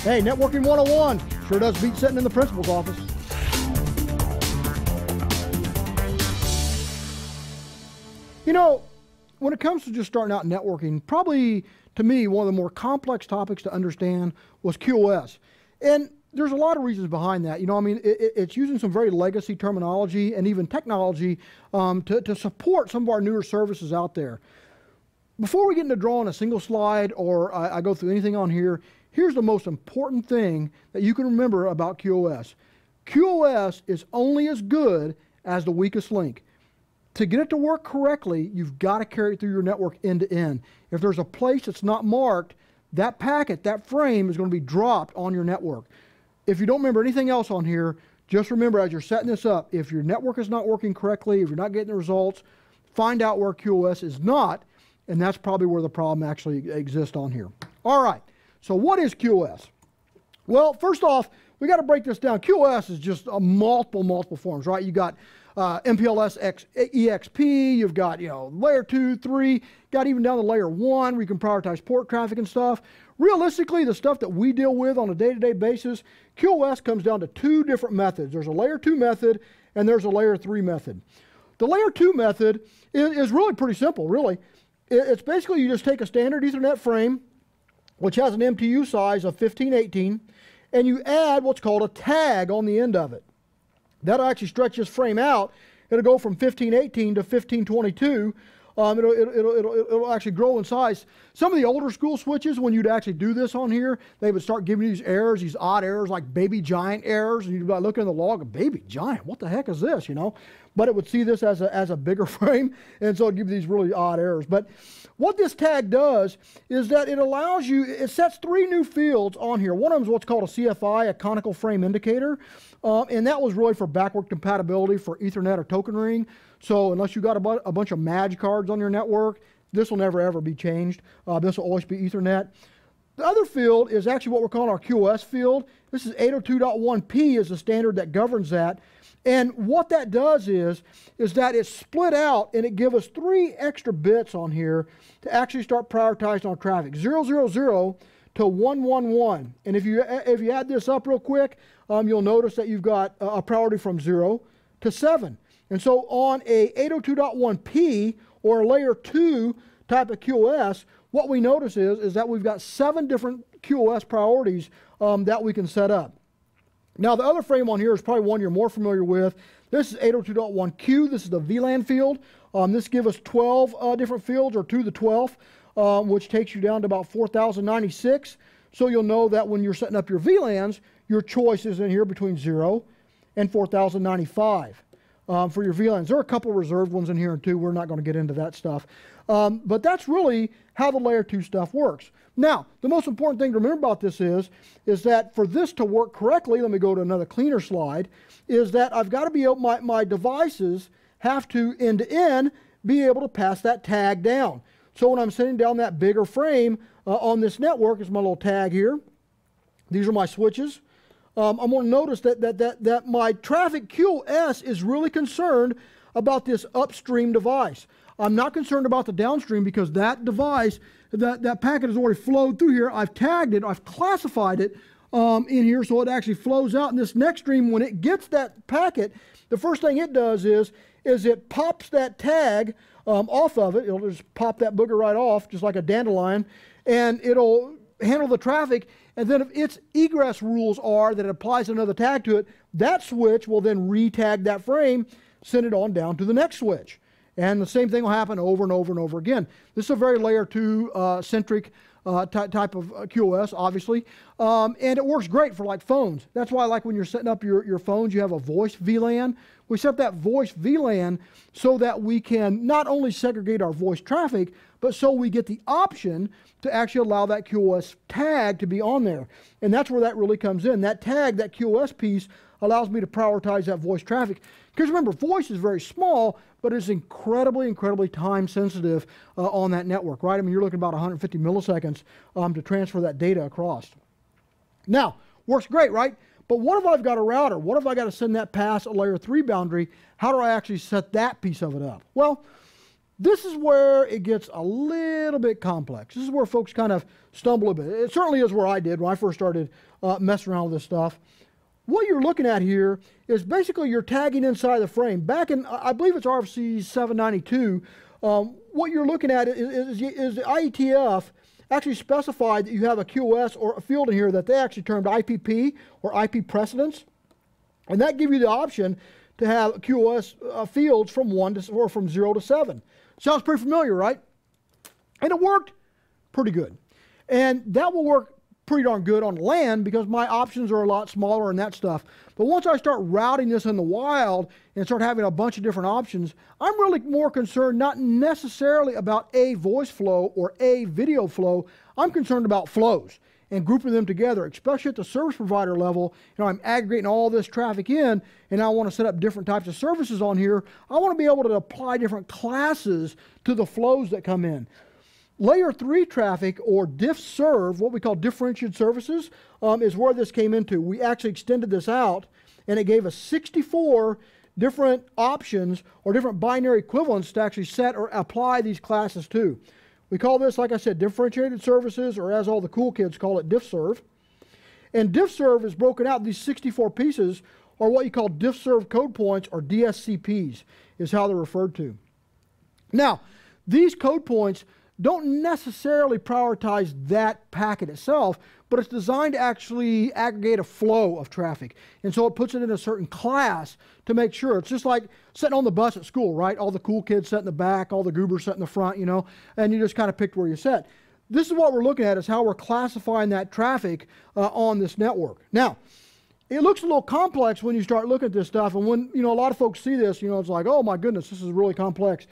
Hey, Networking 101 sure does beat sitting in the principal's office. You know, when it comes to just starting out networking, probably to me, one of the more complex topics to understand was QoS. And there's a lot of reasons behind that. You know, I mean, it's using some very legacy terminology and even technology to support some of our newer services out there. Before we get into drawing a single slide or I go through anything on here, here's the most important thing that you can remember about QoS. QoS is only as good as the weakest link. To get it to work correctly, you've got to carry it through your network end to end. If there's a place that's not marked, that packet, that frame is going to be dropped on your network. If you don't remember anything else on here, just remember as you're setting this up, if your network is not working correctly, if you're not getting the results, find out where QoS is not, and that's probably where the problem actually exists on here. All right, so what is QoS? Well, first off, we got to break this down. QoS is just multiple forms, right? You got MPLS EXP, you've got, you know, layer 2, 3, got even down to layer 1 where you can prioritize port traffic and stuff. Realistically, the stuff that we deal with on a day-to-day basis, QoS comes down to two different methods. There's a layer 2 method and there's a layer 3 method. The layer 2 method is really pretty simple, really. It's basically you just take a standard Ethernet frame, which has an MTU size of 1518, and you add what's called a tag on the end of it. That'll actually stretch this frame out. It'll go from 1518 to 1522. It'll actually grow in size. Some of the older school switches, when you'd actually do this on here, they would start giving you these errors, these odd errors like baby giant errors, and you'd be looking in the log, baby giant, what the heck is this, you know? But it would see this as a bigger frame, and so it'd give you these really odd errors. But what this tag does is that it allows you, it sets 3 new fields on here. One of them is what's called a CFI, a conical frame indicator, and that was really for backward compatibility for Ethernet or token ring. So unless you got a bunch of MAG cards on your network, this will never ever be changed. This will always be Ethernet. The other field is actually what we're calling our QoS field. This is 802.1p is the standard that governs that. And what that does is that it's split out and it gives us 3 extra bits on here to actually start prioritizing our traffic. 000 to 111. And if you add this up real quick, you'll notice that you've got a priority from 0 to 7. And so on a 802.1p or a layer 2 type of QoS, what we notice is that we've got 7 different QoS priorities that we can set up. Now the other frame on here is probably one you're more familiar with. This is 802.1q. This is the VLAN field. This gives us 12 different fields, or 2 to the 12th, which takes you down to about 4,096. So you'll know that when you're setting up your VLANs, your choice is in here between 0 and 4,095. For your VLANs. There are a couple reserved ones in here too. We're not going to get into that stuff. But that's really how the layer 2 stuff works. Now, the most important thing to remember about this is that for this to work correctly, let me go to another cleaner slide, is that I've got to be able, my devices have to end to end be able to pass that tag down. So when I'm sending down that bigger frame on this network, is my little tag here. These are my switches. I'm going to notice that my traffic QoS is really concerned about this upstream device. I'm not concerned about the downstream because that device, that packet has already flowed through here. I've tagged it, I've classified it in here so it actually flows out. And this next stream, when it gets that packet, the first thing it does is it pops that tag off of it. It'll just pop that booger right off, just like a dandelion, and it'll handle the traffic. And then if its egress rules are that it applies another tag to it, that switch will then re-tag that frame, send it on down to the next switch. And the same thing will happen over and over and over again. This is a very layer 2 centric type of QoS, obviously. And it works great for like phones. That's why like when you're setting up your phones, you have a voice VLAN. We set up that voice VLAN so that we can not only segregate our voice traffic, but so we get the option to actually allow that QoS tag to be on there. And that's where that really comes in. That tag, that QoS piece, allows me to prioritize that voice traffic. Because remember, voice is very small, but it's incredibly time sensitive on that network, right? I mean, you're looking about 150 milliseconds to transfer that data across. Now, works great, right? But what if I've got a router? What if I got to send that past a layer 3 boundary? How do I actually set that piece of it up? Well, This is where it gets a little bit complex. This is where folks kind of stumble a bit. It certainly is where I did when I first started messing around with this stuff. What you're looking at here is basically you're tagging inside the frame. Back in, I believe it's RFC 792, what you're looking at is the IETF actually specified that you have a QoS or a field in here that they actually termed IPP or IP precedence. And that gives you the option to have QoS fields from 1 to, or from 0 to 7. Sounds pretty familiar, right? And it worked pretty good. And that will work pretty darn good on land because my options are a lot smaller and that stuff. But once I start routing this in the wild and start having a bunch of different options, I'm really more concerned not necessarily about a voice flow or a video flow. I'm concerned about flows and grouping them together, especially at the service provider level. You know, I'm aggregating all this traffic in, and I want to set up different types of services on here. I want to be able to apply different classes to the flows that come in. Layer 3 traffic, or diff-serve, what we call differentiated services, is where this came into. We actually extended this out, and it gave us 64 different options or different binary equivalents to actually set or apply these classes to. We call this, like I said, differentiated services, or as all the cool kids call it, diff-serve. And diff-serve is broken out. These 64 pieces are what you call diff-serve code points, or DSCPs, is how they're referred to. Now, these code points don't necessarily prioritize that packet itself, but it's designed to actually aggregate a flow of traffic. And so it puts it in a certain class to make sure. It's just like sitting on the bus at school, right? All the cool kids sit in the back, all the goobers sit in the front, you know, and you just kind of picked where you sit. This is what we're looking at, is how we're classifying that traffic on this network. Now, it looks a little complex when you start looking at this stuff, and when, you know, a lot of folks see this, you know, it's like, oh my goodness, this is really complex.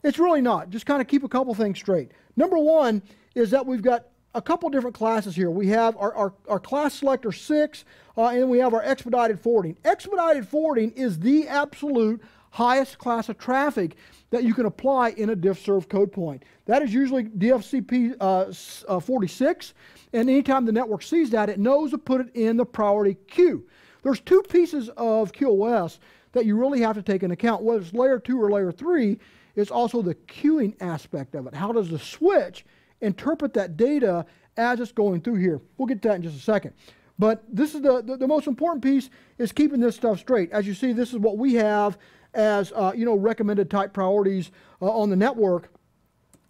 It's really not. Just kind of keep a couple things straight. Number one is that we've got a couple different classes here. We have our class selector 6, and we have our expedited forwarding. Expedited forwarding is the absolute highest class of traffic that you can apply in a diff-serve code point. That is usually DFCP 46, and anytime the network sees that, it knows to put it in the priority queue. There's two pieces of QoS that you really have to take into account, whether it's layer 2 or layer 3. It's also the queuing aspect of it. How does the switch interpret that data as it's going through here? We'll get to that in just a second. But this is the most important piece, is keeping this stuff straight. As you see, this is what we have as you know, recommended type priorities on the network.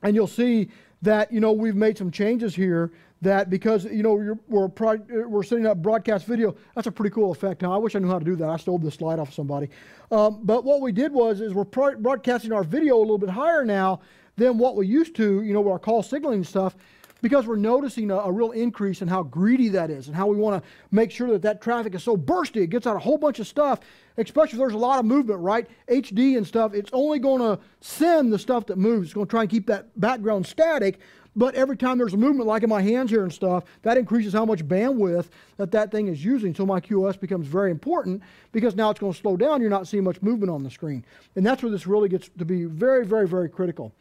And you'll see that, you know, we've made some changes here, that because, you know, we're setting up broadcast video. That's a pretty cool effect. Huh? I wish I knew how to do that. I stole this slide off of somebody. But what we did is we're broadcasting our video a little bit higher now than what we used to, you know, with our call signaling stuff, because we're noticing a real increase in how greedy that is and how we want to make sure that that traffic is so bursty. It gets out a whole bunch of stuff, especially if there's a lot of movement, right? HD and stuff, it's only going to send the stuff that moves. It's going to try and keep that background static. But every time there's a movement, like in my hands here and stuff, that increases how much bandwidth that thing is using. So my QoS becomes very important, because now it's going to slow down. You're not seeing much movement on the screen. And that's where this really gets to be very, very, very critical.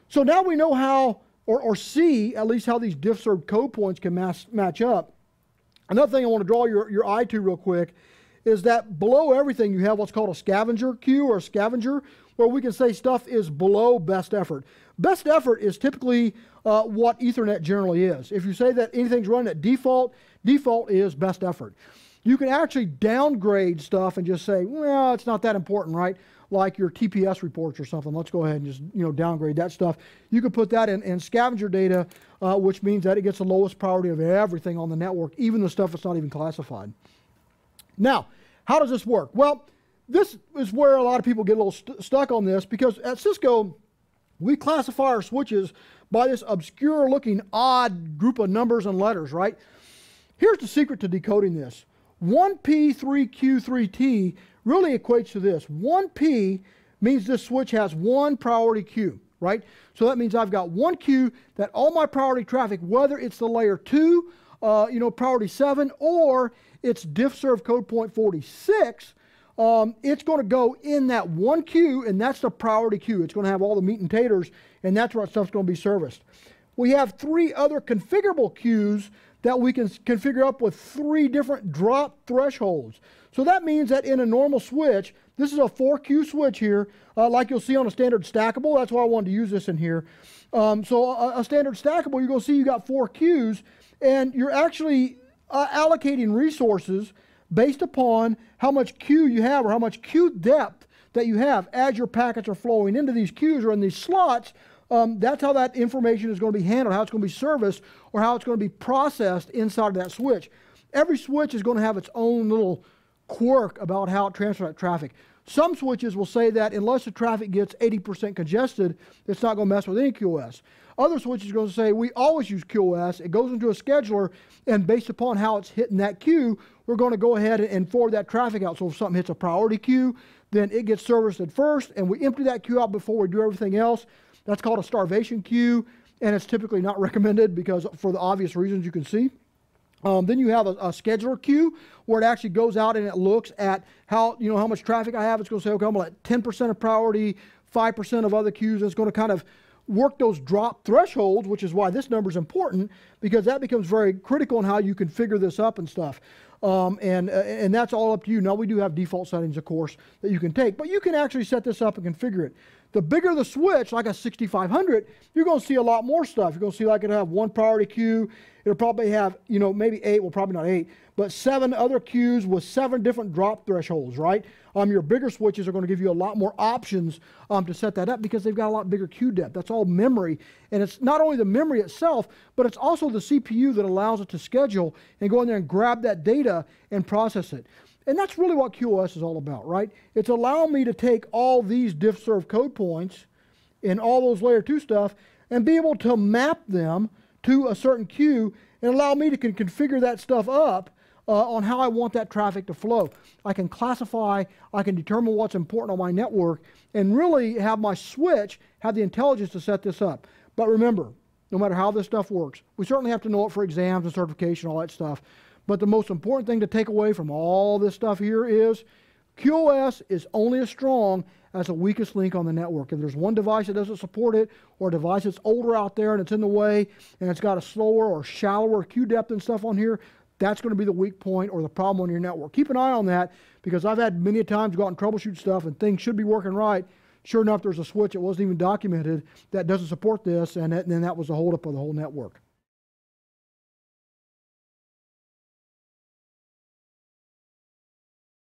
So now we know how, or see at least how these diff-serve code points can match up. Another thing I want to draw your eye to real quick is that below everything you have what's called a scavenger queue, or a scavenger, where we can say stuff is below best effort. Best effort is typically what Ethernet generally is. If you say that anything's running at default, default is best effort. You can actually downgrade stuff and just say, well, it's not that important, right? Like your TPS reports or something. Let's go ahead and just, you know, downgrade that stuff. You can put that in scavenger data, which means that it gets the lowest priority of everything on the network, even the stuff that's not even classified. Now, how does this work? Well, this is where a lot of people get a little stuck on this, because at Cisco, we classify our switches by this obscure looking odd group of numbers and letters, right? Here's the secret to decoding this. 1P3Q3T really equates to this. 1P means this switch has one priority queue, right? So that means I've got one queue that all my priority traffic, whether it's the layer 2, you know, priority 7, or it's diff-serve code point 46, it's going to go in that one queue, and that's the priority queue. It's going to have all the meat and taters, and that's where stuff's going to be serviced. We have 3 other configurable queues that we can configure up with 3 different drop thresholds. So that means that in a normal switch, this is a 4Q switch here, like you'll see on a standard stackable. That's why I wanted to use this in here. So a standard stackable, you're going to see you got 4 Qs, and you're actually allocating resources based upon how much Q you have or how much Q depth that you have as your packets are flowing into these queues or in these slots. That's how that information is going to be handled, how it's going to be serviced, or how it's going to be processed inside of that switch. Every switch is going to have its own little quirk about how it transfers that traffic. Some switches will say that unless the traffic gets 80% congested, it's not going to mess with any QoS. Other switches are going to say, we always use QoS. It goes into a scheduler, and based upon how it's hitting that queue, we're going to go ahead and forward that traffic out. So if something hits a priority queue, then it gets serviced at first, and we empty that queue out before we do everything else. That's called a starvation queue, and it's typically not recommended because for the obvious reasons you can see. Then you have a scheduler queue where it actually goes out and it looks at how much traffic I have. It's going to say, okay, I'm going to let 10% of priority, 5% of other queues, and it's going to kind of work those drop thresholds, which is why this number is important, because that becomes very critical in how you can figure this up and stuff. And that's all up to you. Now, we do have default settings, of course, that you can take, but you can actually set this up and configure it. The bigger the switch, like a 6500, you're going to see a lot more stuff. You're going to see like it'll have 1 priority queue. It'll probably have, maybe 8, well, probably not 8, but 7 other queues with 7 different drop thresholds, right? Your bigger switches are going to give you a lot more options to set that up because they've got a lot bigger queue depth. That's all memory. And it's not only the memory itself, but it's also the CPU that allows it to schedule and go in there and grab that data and process it. And that's really what QoS is all about, right? It's allowing me to take all these diff-serve code points and all those layer 2 stuff and be able to map them to a certain queue and allow me to configure that stuff up on how I want that traffic to flow. I can classify, I can determine what's important on my network, and really have my switch have the intelligence to set this up. But remember, no matter how this stuff works, we certainly have to know it for exams and certification, all that stuff. But the most important thing to take away from all this stuff here is QoS is only as strong as the weakest link on the network. If there's one device that doesn't support it, or a device that's older out there and it's in the way, and it's got a slower or shallower queue depth and stuff on here, that's going to be the weak point or the problem on your network. Keep an eye on that, because I've had many times go out and troubleshoot stuff and things should be working right. Sure enough, there's a switch that wasn't even documented that doesn't support this, and then that was the holdup of the whole network.